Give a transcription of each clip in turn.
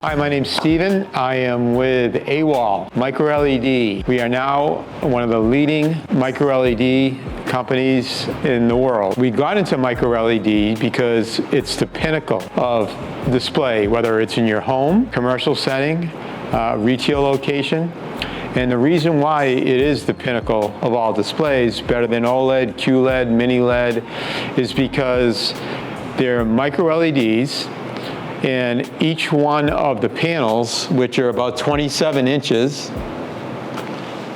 Hi, my name's Steven. I am with Awall, MicroLED. We are now one of the leading MicroLED companies in the world. We got into MicroLED because it's the pinnacle of display, whether it's in your home, commercial setting, retail location. And the reason why it is the pinnacle of all displays, better than OLED, QLED, mini LED, is because they're micro-LEDs, and each one of the panels, which are about 27 inches,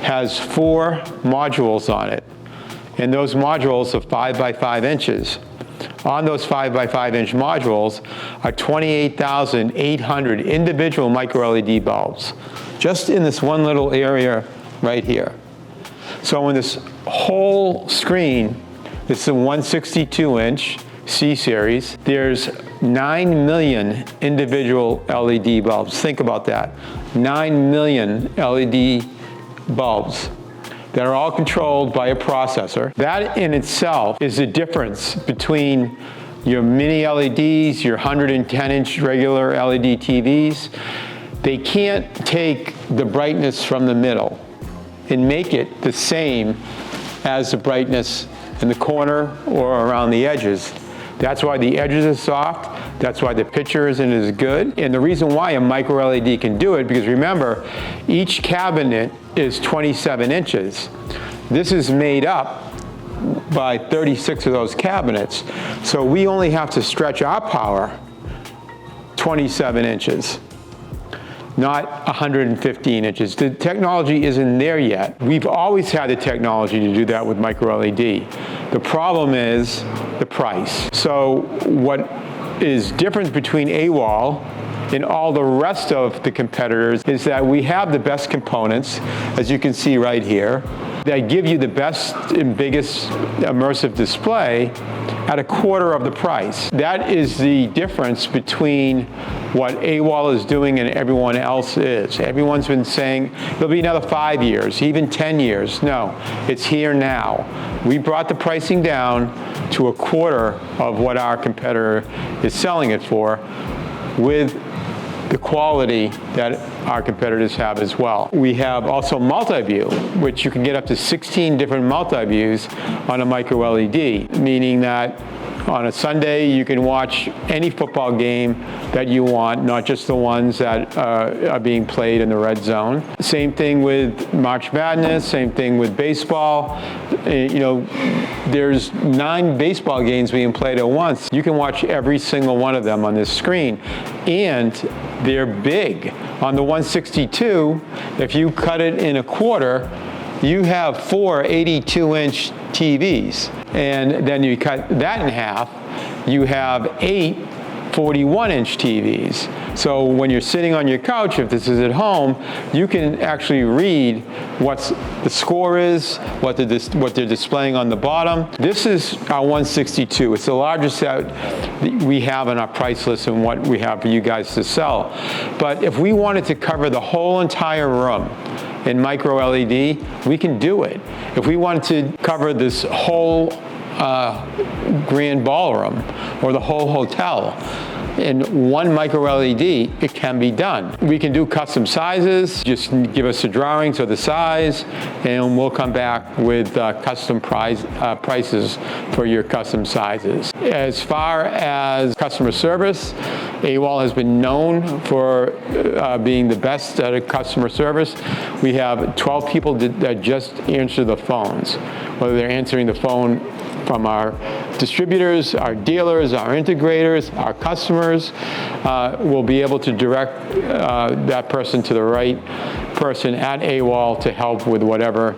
has 4 modules on it. And those modules are 5 by 5 inches. On those 5 by 5 inch modules are 28,800 individual micro-LED bulbs, just in this one little area right here. So in this whole screen, it's a 162 inch C-series. There's 9 million individual LED bulbs. Think about that. 9 million LED bulbs that are all controlled by a processor. That in itself is the difference between your mini LEDs, your 110 inch regular LED TVs. They can't take the brightness from the middle and make it the same as the brightness in the corner or around the edges. That's why the edges are soft. That's why the picture isn't as good. And the reason why a micro-LED can do it, because remember, each cabinet is 27 inches. This is made up by 36 of those cabinets. So we only have to stretch our power 27 inches, not 115 inches. The technology isn't there yet. We've always had the technology to do that with micro-LED. The problem is the price. So what is different between Awall and all the rest of the competitors is that we have the best components, as you can see right here, that give you the best and biggest immersive display at a quarter of the price. That is the difference between what Awall is doing and everyone else is. Everyone's been saying there'll be another 5 years, even 10 years. No, it's here now. We brought the pricing down to a quarter of what our competitor is selling it for, with the quality that our competitors have as well. We have also MultiView, which you can get up to 16 different multi-views on a micro-LED, meaning that on a Sunday you can watch any football game that you want, not just the ones that are being played in the red zone. Same thing with March Madness, same thing with baseball. You know, there's 9 baseball games being played at once. You can watch every single one of them on this screen. And they're big. On the 162, if you cut it in a quarter, you have 4 82-inch TVs. And then you cut that in half, you have 8 41-inch TVs. So when you're sitting on your couch, if this is at home, you can actually read what the score is, what they're displaying on the bottom. This is our 162. It's the largest that we have on our price list and what we have for you guys to sell. But if we wanted to cover the whole entire room in micro-LED, we can do it. If we wanted to cover this whole grand ballroom or the whole hotel in one micro-LED, it can be done. We can do custom sizes. Just give us the drawings of the size, and we'll come back with custom prices for your custom sizes. As far as customer service, Awall has been known for being the best at customer service. We have 12 people that just answer the phones, whether they're answering the phone from our distributors, our dealers, our integrators, our customers. We'll be able to direct that person to the right person at Awall to help with whatever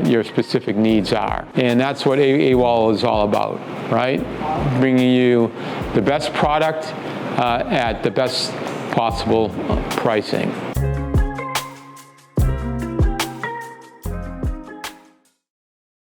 your specific needs are. And that's what Awall is all about, right? Bringing you the best product at the best possible pricing.